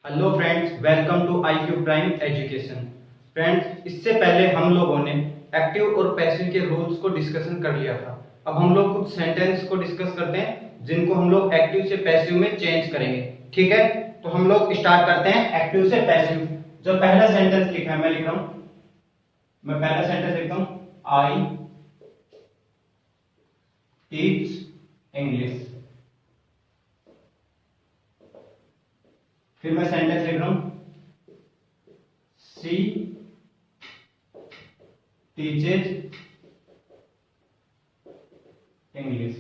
Hello friends, welcome to IQ prime education. Friends, इससे पहले हम लोगों ने एक्टिव और पैसिव के रूल्स को डिस्कशन कर लिया था। अब हम लोग कुछ सेंटेंस को डिस्कस करते हैं जिनको हम लोग एक्टिव से पैसिव में चेंज करेंगे। ठीक है, तो हम लोग स्टार्ट करते हैं एक्टिव से पैसिव। जो पहला सेंटेंस लिखा है मैं लिख रहा हूं, मैं पहला सेंटेंस लिखता हूं, आई टीच इंग्लिश। फिर मैं सेंटेंस लिख रहा हूं, सी टीचेज इंग्लिश।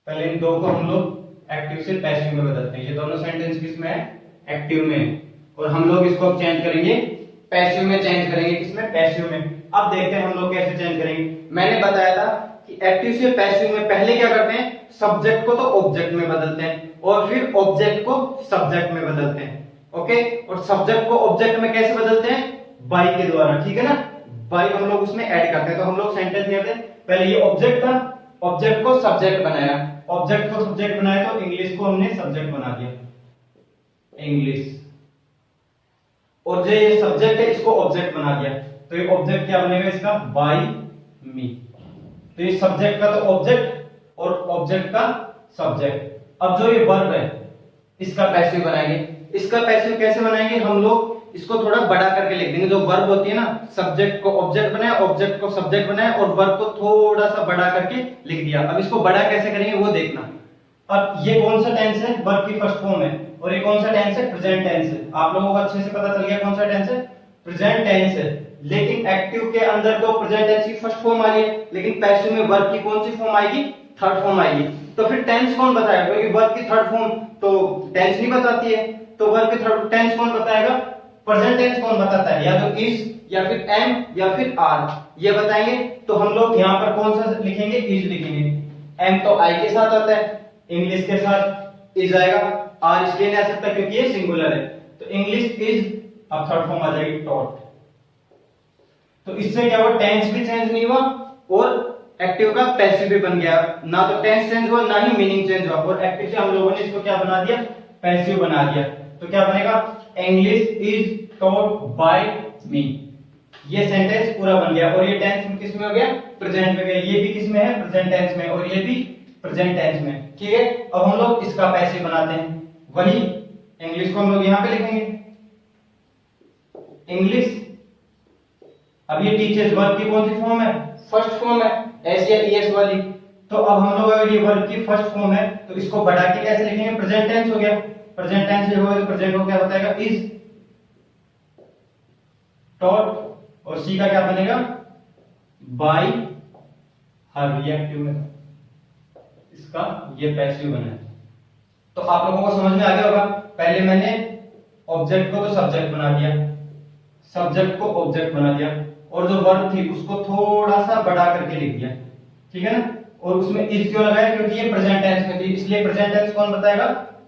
पहले इन दो को हम लोग एक्टिव से पैसिव में बदलते हैं। ये दोनों सेंटेंस किसमें है? एक्टिव में। और हम लोग इसको अब चेंज करेंगे, पैसिव में चेंज करेंगे। किसमें? पैसिव में। अब देखते हैं हम लोग कैसे चेंज करेंगे। मैंने बताया था कि एक्टिव से पैसिव में पहले क्या करते हैं, सब्जेक्ट को तो ऑब्जेक्ट में बदलते हैं और फिर ऑब्जेक्ट को सब्जेक्ट में बदलते हैं। ओके, और सब्जेक्ट को ऑब्जेक्ट में कैसे बदलते हैं? बाई के द्वारा। ठीक है ना, बाई हम लोग उसमें ऐड करते हैं। तो हम लोग सेंटेंस लिखते हैं, पहले ये ऑब्जेक्ट था, ऑब्जेक्ट को सब्जेक्ट बनाया, ऑब्जेक्ट को सब्जेक्ट बनाया तो इंग्लिश को हमने सब्जेक्ट बना दिया, इंग्लिश। और जो ये सब्जेक्ट है इसको ऑब्जेक्ट बना दिया, तो ये ऑब्जेक्ट क्या बनेगा इसका? Bye me. तो ये सब्जेक्ट का तो ऑब्जेक्ट और ऑब्जेक्ट का सब्जेक्ट। अब जो ये वर्ब है इसका पैसिव बनाएंगे। इसका पैसिव कैसे बनाएंगे? हम लोग इसको थोड़ा बड़ा करके लिख देंगे। जो वर्ब होती है ना, सब्जेक्ट को ऑब्जेक्ट बनाया, ऑब्जेक्ट को सब्जेक्ट बनाया और वर्ब को थोड़ा सा बड़ा करके लिख दिया। अब इसको बड़ा कैसे करेंगे वो देखना। अब ये कौन सा टेंस है? वर्ब की फर्स्ट फॉर्म है। और ये कौन सा टेंस है? प्रेजेंट टेंस है। आप लोगों को अच्छे से पता चल गया कौन सा टेंस है? प्रेजेंट टेंस है। लेकिन एक्टिव के अंदर तो प्रेजेंट टेंस की फर्स्ट फॉर्म आ रही है, लेकिन पैसिव में वर्ब की कौन सी फॉर्म आएगी? थर्ड फॉर्म आएगी। तो फिर टेंस कौन बताएगा? क्योंकि वर्ब की थर्ड फॉर्म तो टेंस नहीं बताती है, तो वर्ब की थर्ड टेंस कौन बताएगा? प्रेजेंट टेंस कौन बताता है? या तो इज, या फिर एम, या फिर आर, ये बताएंगे। तो हम लोग यहाँ पर कौन सा लिखेंगे? इज लिखेंगे। एम तो आई के साथ आता है, इंग्लिश के साथ इज आएगा, आर इसलिए नहीं आ सकता क्योंकि ये सिंगुलर है। तो इंग्लिश इज, अब थर्ड फॉर्म आ जाएगी टॉट। तो इससे क्या हुआ? टेंस भी चेंज नहीं हुआ और एक्टिव का पैसिव भी बन गया। ना तो टेंस चेंज हुआ, ना ही मीनिंग चेंज हुआ। और एक्टिव से हम लोगों ने इसको क्या बना दिया? पैसिव बना दिया। तो क्या बनेगा? इंग्लिश इज टॉट बाय मी। ये सेंटेंस पूरा बन गया। और ये टेंस किस में हो गया? प्रेजेंट में गया। ये भी किस में है? प्रेजेंट टेंस में। और ये भी प्रेजेंट टेंस में। ठीक है, अब हम लोग इसका पैसिव बनाते हैं। वही इंग्लिश को हम लोग यहां पे लिखेंगे, इंग्लिश। अब ये टीचर्स वर्ब की कौन सी फॉर्म है? फर्स्ट फॉर्म है, एस या ईएस वाली। तो अब हम लोग अगर ये वर्ब की फर्स्ट फॉर्म है तो इसको बढ़ा के कैसे लिखेंगे? प्रेजेंट टेंस हो गया। प्रेजेंट टेंस लिखोगे तो प्रेजेंट को क्या बताएगा? Is taught. और सी का क्या बनेगा? बाय हर। रिएक्टिव में इसका ये पैसिव बना है। तो आप लोगों को समझ में आ गया होगा। पहले मैंने ऑब्जेक्ट को तो सब्जेक्ट बना दिया, सब्जेक्ट को ऑब्जेक्ट बना दिया, और जो वर्ब थी उसको थोड़ा सा बड़ा करके लिख दिया। ठीक है ना, और उसमें इज क्यों लगाया? क्योंकि ये प्रेजेंट टेंस में थी, इसलिए प्रेजेंट टेंस कौन बताएगा?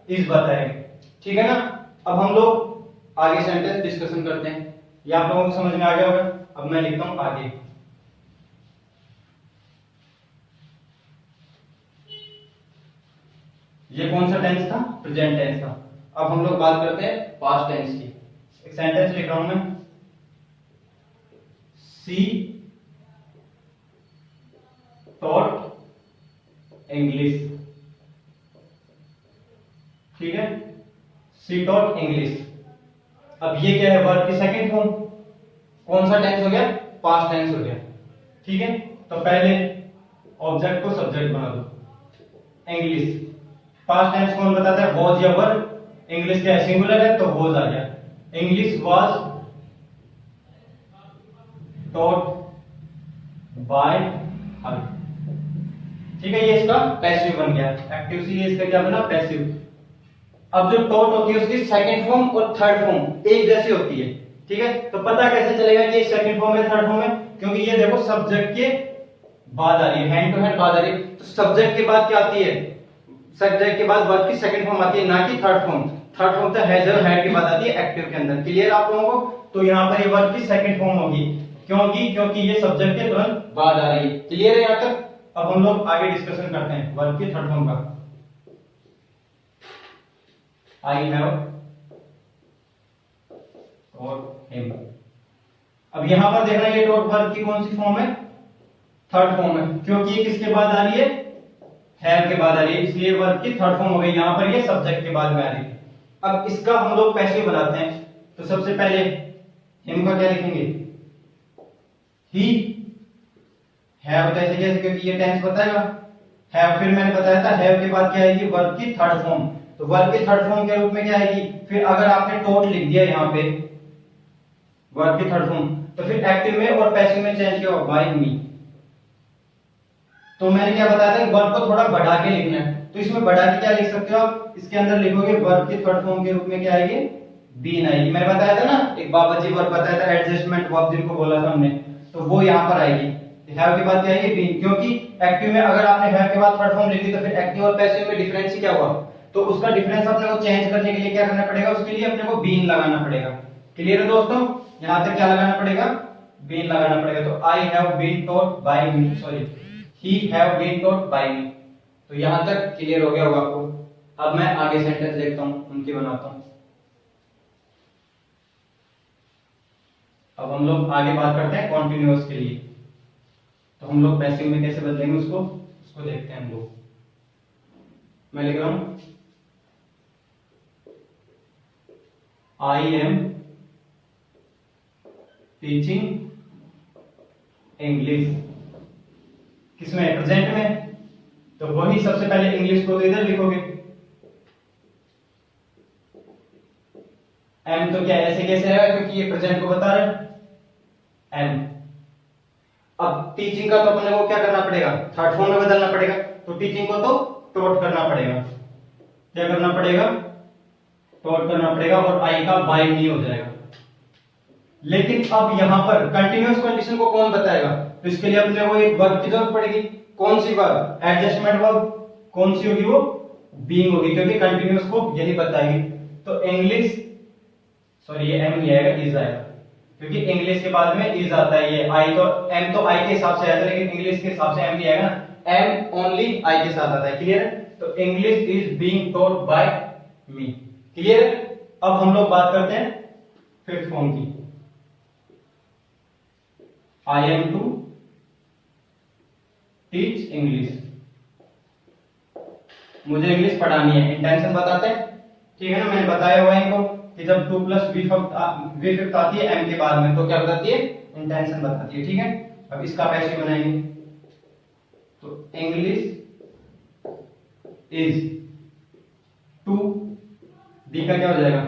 इज बताएगा। ठीक है ना, अब हम लोग आगे सेंटेंस डिस्कशन करते हैं। ये आप लोगों को समझ में आ गया होगा। अब मैं लिखता हूं आगे। ये कौन सा टेंस था? प्रेजेंट टेंस था। अब हम लोग बात करते हैं पास्ट टेंस की। एक सेंटेंस लिख रहा हूं मैं, सी टॉट इंग्लिश। ठीक है, सी टॉट इंग्लिश। अब ये क्या है? वर्ब की सेकंड फॉर्म। कौन सा टेंस हो गया? पास्ट टेंस हो गया। ठीक है, तो पहले ऑब्जेक्ट को सब्जेक्ट बना दो, इंग्लिश। पास्ट टेंस कौन बताता है? वॉज या वर। इंग्लिश क्या है? सिंगुलर है, तो वॉज आ गया। इंग्लिश वॉज टॉट बाय हर। ठीक है, ये इसका पैसिव बन गया। एक्टिव से ये इसका क्या बना? पैसिव। अब जो टॉट होती है उसकी सेकंड फॉर्म और थर्ड फॉर्म एक जैसी होती है। ठीक है, तो पता कैसे चलेगा कि ये सेकंड फॉर्म है थर्ड फॉर्म है? क्योंकि ये देखो सब्जेक्ट के बाद आ रही है, हैंड टू हैंड बाद आ रही है। तो सब्जेक्ट के बाद क्या आती है? सब्जेक्ट के बाद वर्ब की सेकंड फॉर्म आती है, ना कि थर्ड फॉर्म। थर्ड फॉर्म तो हैज और हैड के बाद आती है एक्टिव के अंदर। क्लियर आप लोगों को? तो यहाँ पर ये वर्ब की सेकंड फॉर्म होगी। क्योंकि ये सब्जेक्ट के तुरंत बाद आ रही है। क्लियर है यहाँ तक? अब हम लोग आगे डिस्कशन करते हैं वर्ब की थर्ड फॉर्म का। I have him. अब यहां पर देखना ये डॉट वर्ब की कौन सी फॉर्म है, थर्ड फॉर्म है, क्योंकि ये किसके बाद आ रही है, हैव के बाद आ रही है, इसलिए वर्ब की थर्ड फॉर्म हो गई। यहां पर ये सब्जेक्ट के बाद में आ रही है। अब इसका हम लोग पैसिव बनाते हैं, तो सबसे पहले हिम का क्या लिखेंगे, ही। हैव तो ऐसे कैसे, क्योंकि ये टेंस बताएगा। हैव, फिर मैंने बताया था हैव के बाद क्या आएगी, वर्ब की थर्ड फॉर्म। तो वर्ब की थर्ड फॉर्म के रूप में क्या आएगी, फिर अगर आपने टोट लिख दिया यहां पे वर्ब की थर्ड फॉर्म, तो फिर एक्टिव में और पैसिव में चेंज किया बाय मी। तो मैंने क्या बताया था कि वर्ब को थोड़ा बढ़ा के लिखना है, तो इसमें बढ़ा के क्या लिख सकते हो आप, इसके अंदर लिखोगे वर्ब की थर्ड फॉर्म के रूप में क्या आएगी, बीन आएगी। मैंने बताया था ना, एक बाबा जी वर्ब बताया था, एडजस्टमेंट वर्ब जिनको बोला था हमने, तो वो यहां पर आएगी। हैव के बाद क्या आएगी, बीन, क्योंकि एक्टिव में अगर आपने हैव के बाद थर्ड फॉर्म लिखी तो फिर एक्टिव और पैसिव में डिफरेंस ही क्या हुआ, तो उसका डिफरेंस अपने को चेंज करने के लिए क्या करना पड़ेगा, उसके लिए अपने को बीन लगाना पड़ेगा। क्लियर है दोस्तों, यहां तक क्या लगाना पड़ेगा, बीन लगाना पड़ेगा। तो I have been taught by me, sorry he have been taught by me. तो यहां तक क्लियर हो गया होगा आपको। अब मैं आगे सेंटेंस देखता हूं, उनकी बनाता हूं। अब हम लोग आगे बात करते हैं कॉन्टिन्यूअस के लिए, तो हम लोग पैसिव में कैसे बदलेंगे उसको देखते हैं हम लोग। मैं लिख रहा हूं आई एम टीचिंग इंग्लिश, किसमें, प्रेजेंट में, तो वही सबसे पहले इंग्लिश को तो इधर लिखोगे। एम तो क्या ऐसे कैसे आएगा, क्योंकि ये प्रेजेंट को बता रहा है, एम। अब टीचिंग का तो अपने को क्या करना पड़ेगा, थर्ड फॉर्म में बदलना पड़ेगा, तो टीचिंग को तो टॉट करना पड़ेगा। क्या करना पड़ेगा, टॉट करना पड़ेगा, और आई का बाय मी हो जाएगा। लेकिन अब यहां पर कंटीन्यूअस कंडीशन को कौन बताएगा, तो इसके लिए अपने को एक वर्ब की जरूरत पड़ेगी। कौन सी वर्ब, एडजस्टमेंट वर्ब, कौन सी होगी वो, बीइंग होगी, क्योंकि कंटीन्यूअस को यही बताएगी। तो इंग्लिश, सॉरी ये एम नहीं आएगा, इज आएगा, क्योंकि इंग्लिश के बाद में इज आता है। ये आई तो एम तो आई के हिसाब से आता है, लेकिन इंग्लिश के हिसाब से एम नहीं आएगा ना, एम ओनली आई के साथ आता है। क्लियर है, तो English is being taught by me. Clear है, अब हम लोग बात करते हैं फिफ्थ फॉर्म की। I am to teach English, मुझे इंग्लिश पढ़ानी है, इंटेंशन बताते हैं। ठीक है ना, मैंने बताया हुआ है इनको कि जब 2 + वी फिफ्थ आती है एम के बाद में, तो क्या बताती है, इंटेंशन बताती है। ठीक है, अब इसका पैसिव बनाएंगे, तो इंग्लिश इज टू, डी का क्या हो जाएगा,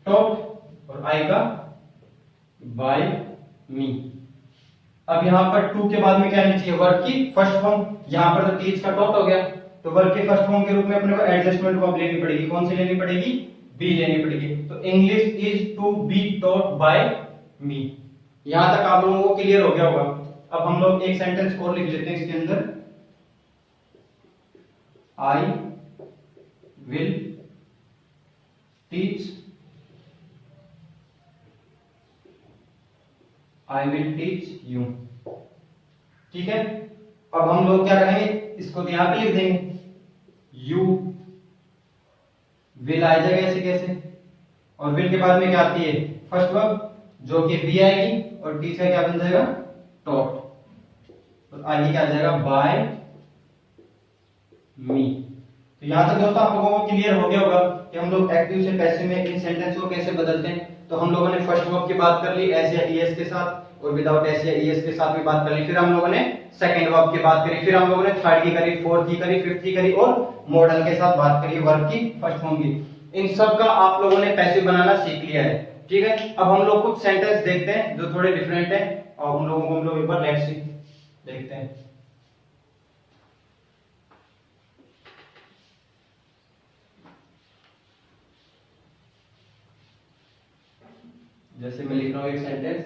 टॉट, और आई का बाय मी। अब यहां पर टू के बाद में क्या आनी चाहिए, वर्ब की फर्स्ट फॉर्म। यहां पर तो टीच का टॉट हो गया, तो वर्ब के फर्स्ट फॉर्म के रूप में अपने को एडजस्टमेंट वर्ब लेनी पड़ेगी। कौन सी लेनी पड़ेगी, बी लेनी पड़ेगी। तो English is to be taught by me. यहां तक आप लोगों को क्लियर हो गया होगा। अब हम लोग एक सेंटेंस और लिख लेते हैं इसके अंदर, I will teach, I will teach you. ठीक है, अब हम लोग क्या करेंगे, इसको यहां पे लिख देंगे, यू विल आ जाएगा ऐसे कैसे, और विल के बाद में क्या आती है, फर्स्ट वर्ब जो कि बी आएगी, और टीच का क्या बन जाएगा, टॉट, तो आगे क्या आ जाएगा, बाय मी। तो यहां तक दोस्तों आप लोगों को क्लियर हो गया होगा कि हम लोग एक्टिव से पैसिव में इन सेंटेंस को कैसे बदलते हैं। तो हम लोगों ने फर्स्ट वर्ब की बात कर ली, एस या ईएस के साथ, और विदाउट एस या ईएस के साथ भी बात कर ली। फिर हम लोगों ने सेकंड वर्ब की बात करी, फिर हम लोगों ने थर्ड की करी, फोर्थ की करी, फिफ्थ की करी, और मॉडल के साथ बात करी वर्ब की फर्स्ट फॉर्म की। इन सब का आप लोगों ने पैसिव बनाना सीख लिया है। ठीक है, अब हम लोग कुछ सेंटेंस देखते हैं जो थोड़े डिफरेंट है, और उन लोगों को हम लोग एक बार लेट्स सी देखते हैं। जैसे मैं लिख रहा हूं एक sentence,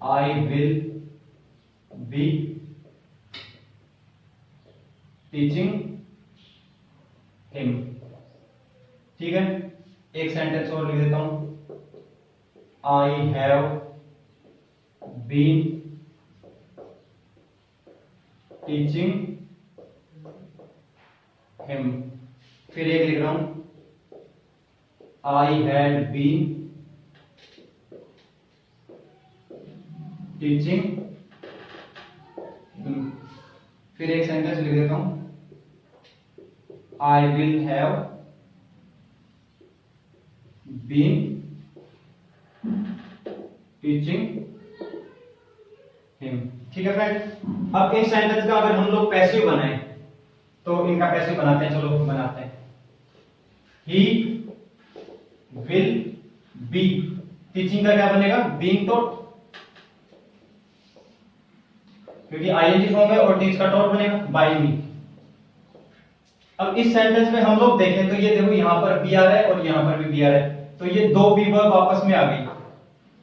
I will be teaching him. ठीक है, एक सेंटेंस और लिख देता हूं, I have been teaching him. फिर एक लिख रहा हूं, I had been teaching him. फिर एक सेंटेंस लिख देता हूं, I will have been teaching him. ठीक है फ्रेंड, अब इन सेंटेंस का अगर हम लोग पैसिव बनाएं तो इनका पैसिव बनाते हैं, चलो बनाते हैं। ही विल बी, टीचिंग का क्या बनेगा, बीइंग टॉट, क्योंकि आईएनजी फॉर्म है, और टीच का टॉट बनेगा बाय मी। अब इस सेंटेंस में हम लोग देखें तो ये देखो यहां पर बी आ रहा है और यहां पर भी बी आ रहा है, तो ये दो बी वर्ब आपस में आ गई।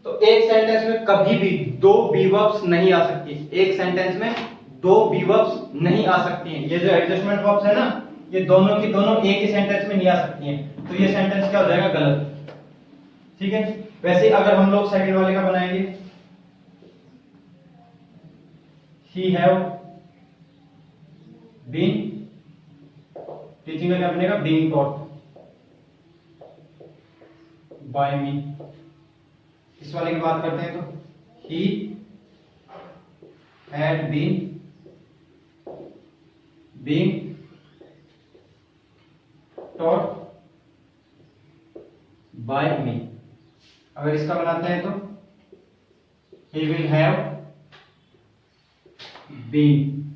तो एक सेंटेंस में कभी भी दो बी वर्ब्स नहीं आ सकती, एक सेंटेंस में दो बी वर्ब्स नहीं आ सकती हैं। ये जो एडजस्टमेंट वर्ब्स है ना, ये दोनों की दोनों एक ही सेंटेंस में नहीं आ सकती हैं, तो ये सेंटेंस क्या हो जाएगा, गलत। ठीक है, वैसे अगर हम लोग सेकंड वाले का बनाएंगे, ही हैव बीन, टीचिंग का क्या बनेगा, बीइंग टॉट बाय मी। इस वाले की बात करते हैं तो he had been being taught by me. अगर इसका बनाते हैं तो he will have been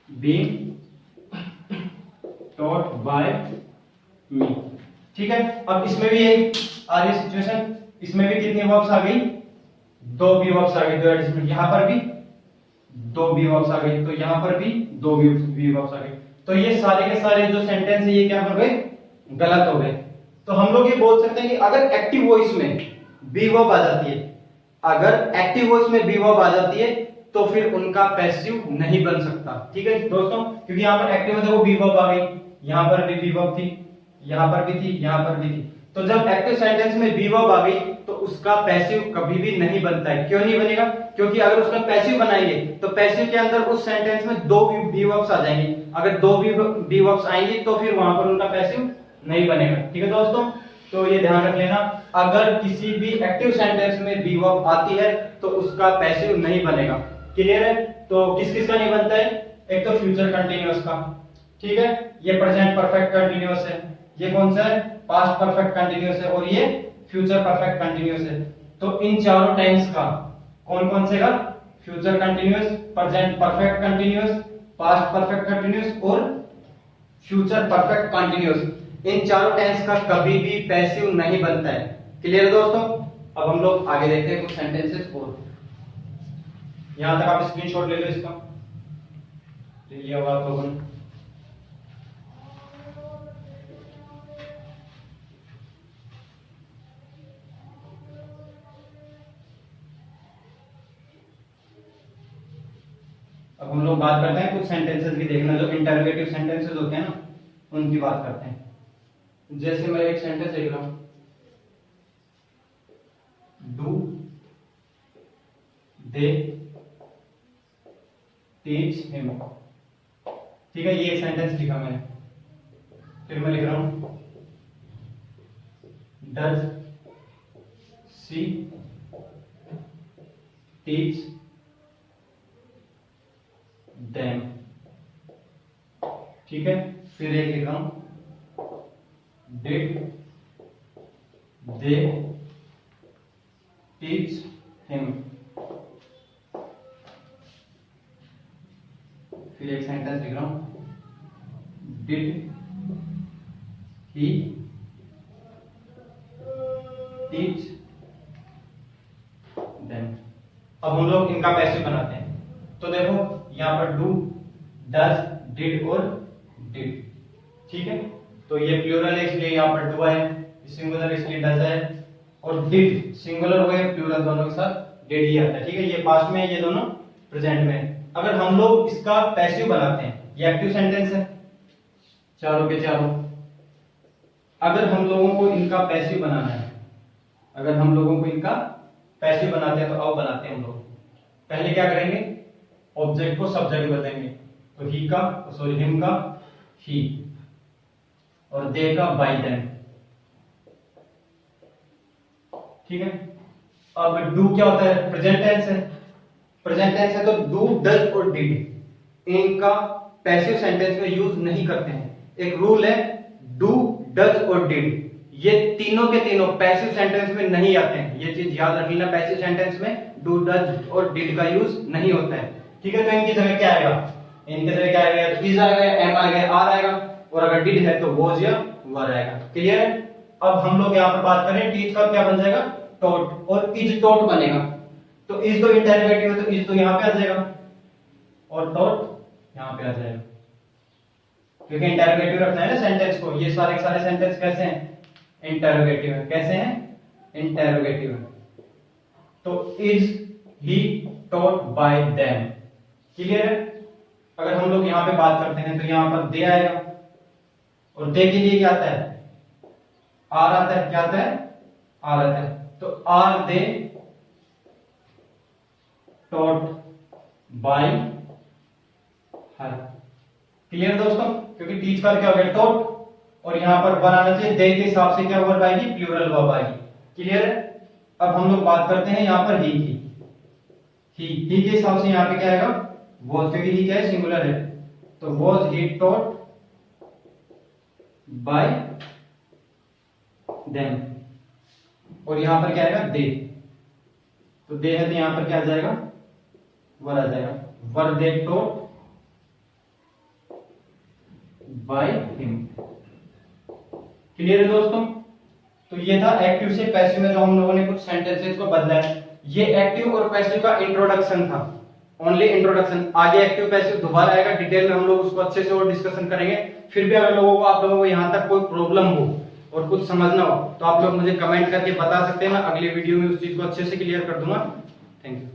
being taught by me. ठीक है, अब इसमें भी यही आ रही सिचुएशन, इसमें भी कितनी वर्ब्स आ गई, दो बी वर्ब्स आ गई, दो एडजस्टमेंट, यहां पर भी दो बी वर्ब्स आ गई, तो यहां पर भी दो बी वर्ब्स आ गई। तो ये सारे के सारे जो सेंटेंस है ये क्या हो गए, गलत हो गए। तो हम लोग ये बोल सकते हैं कि अगर एक्टिव वॉइस में बी वर्ब आ जाती है, अगर एक्टिव वॉइस में बी वर्ब आ जाती है तो फिर उनका पैसिव नहीं बन सकता। ठीक है दोस्तों, क्योंकि यहां पर एक्टिव में देखो बी वर्ब आ गई, यहां पर भी बी वर्ब थी, यहां पर भी थी, यहां पर भी थी, तो जब एक्टिव सेंटेंस में बी वर्ब आ गई तो उसका पैसिव कभी भी नहीं बनता है। क्यों नहीं बनेगा, क्योंकि अगर उसका पैसिव बनाएंगे तो पैसिव के अंदर उस सेंटेंस में दो बी वर्ब्स आ जाएंगे, अगर दो बी वर्ब्स आएंगे तो फिर वहां पर उनका पैसिव नहीं बनेगा। ठीक है दोस्तों, तो ये ध्यान रख लेना, अगर किसी भी एक्टिव सेंटेंस में बी वर्ब आती है तो उसका पैसिव नहीं बनेगा। क्लियर है, तो किस किस का नहीं बनता है, एक तो फ्यूचर कंटीन्यूअस का, ठीक है, ये प्रेजेंट परफेक्ट कंटीन्यूअस है, ये कौन सा है, पास्ट परफेक्ट कंटीन्यूअस है, और ये फ्यूचर परफेक्ट कंटीन्यूअस है। तो इन चारों टाइम्स का कौन कौन से का, future continuous, present perfect continuous, past perfect continuous और फ्यूचर परफेक्ट कंटीन्यूअस, इन चारों टेंस का कभी भी पैसिव नहीं बनता है। क्लियर है दोस्तों, अब हम लोग आगे देखते हैं कुछ सेंटेंसेस और। यहां तक आप स्क्रीनशॉट ले लो, इसका ले लिया होगा आप लोगों ने। अब हम लोग बात करते हैं कुछ सेंटेंसेस की, देखना जो इंटरोगेटिव सेंटेंसेस होते हैं ना उनकी बात करते हैं। जैसे मैं एक सेंटेंस लिख रहा हूं, डू दे टीच हिम। ठीक है, ये एक सेंटेंस लिखा मैंने। फिर मैं लिख रहा हूं, डज सी टीच देम। ठीक है, फिर एक लिख रहा हूं, डिड दे टीच हिम। फिर एक सेंटेंस लिख रहा हूं, डिड ही टीच देम। अब हम लोग इनका पैसिव बनाते हैं, तो देखो यहां पर डू, डज, डिड और डिड। ठीक है, तो ये प्लूरल है इसलिए यहां पर डू है, सिंगुलर इसलिए डज है, और डिड सिंगुलर हो गए प्लूरल दोनों के साथ डिड ही आता है। ठीक है, ये पास्ट में है, ये दोनों प्रेजेंट में है। अगर हम लोग इसका पैसिव बनाते हैं, ये एक्टिव सेंटेंस है चारों के चारों, अगर हम लोगों को इनका पैसिव बनाना है, अगर हम लोगों को इनका पैसिव बनाते हैं तो आओ बनाते हैं हम लोग। पहले क्या करेंगे, ऑब्जेक्ट को सब्जेक्ट बदलेंगे, तो ही का, सॉरी हिम का ही, और दे का बाय देम। ठीक है। अब डू क्या होता है? प्रेजेंट टेंस है। प्रेजेंट टेंस है तो डू, डज और डिड इनका पैसिव सेंटेंस में यूज नहीं करते हैं। एक रूल है, डू, डज और डिड ये तीनों के तीनों पैसिव सेंटेंस में नहीं आते हैं। ये चीज याद रख लेना, पैसिव सेंटेंस में डू, डज और डिड का यूज नहीं होता है। ठीक है। तो इनकी जगह क्या आएगा? इनकी जगह क्या आएगा? तो इज आएगा, एम आएगा, आर आएगा, और अगर डिड है तो वॉज या वर आएगा। क्लियर है। अब हम लोग यहाँ पर बात करें टीच का, क्या बन जाएगा? टॉट, और इज टॉट बनेगा। तो इज तो इंटरोगेटिव है तो इज तो यहाँ पे आ जाएगा, और टॉट यहाँ पे आ जाएगा, क्योंकि इंटरोगेटिव रखना है ना सेंटेंस को। ये सारे सारे सेंटेंस कैसे हैं? इंटरोगेटिव है। कैसे हैं? इंटरोगेटिव है। तो is he taught by them. Clear है। अगर हम लोग यहाँ पे बात करते हैं तो यहाँ पर दे आएगा, और दे के लिए क्या आता है? आर आता है। क्या आता है? आर आता है। तो are they taught by her. Clear दोस्तों। क्योंकि टीच का क्या हो गया? टॉट, और यहां पर वर आना चाहिए। दे के हिसाब से क्या वर्ब आएगी? प्लूरल वर्ब आएगी। क्लियर है। अब हम लोग बात करते हैं यहां पर ही की। ही के हिसाब से यहां पे क्या आएगा? वॉज, क्योंकि ही क्या है? सिंगुलर है। तो was he taught by them, और यहां पर क्या आएगा? दे। तो दे है तो यहां पर क्या आ जाएगा? वर आ जाएगा। Were they taught by him. Clear है दोस्तों। तो ये था एक्टिव से पैसिव में जो हम लोगों ने कुछ सेंटेंसेस को बदला है। ये एक्टिव और पैसिव का इंट्रोडक्शन था, ओनली इंट्रोडक्शन। आगे एक्टिव पैसिव दोबारा आएगा, डिटेल में हम लोग उसको अच्छे से और डिस्कशन करेंगे। फिर भी अगर आप लोगों को यहाँ तक कोई प्रॉब्लम हो और कुछ समझना हो तो आप लोग मुझे कमेंट करके बता सकते हैं। मैं अगली वीडियो में उस चीज को अच्छे से क्लियर कर दूंगा। Thank you.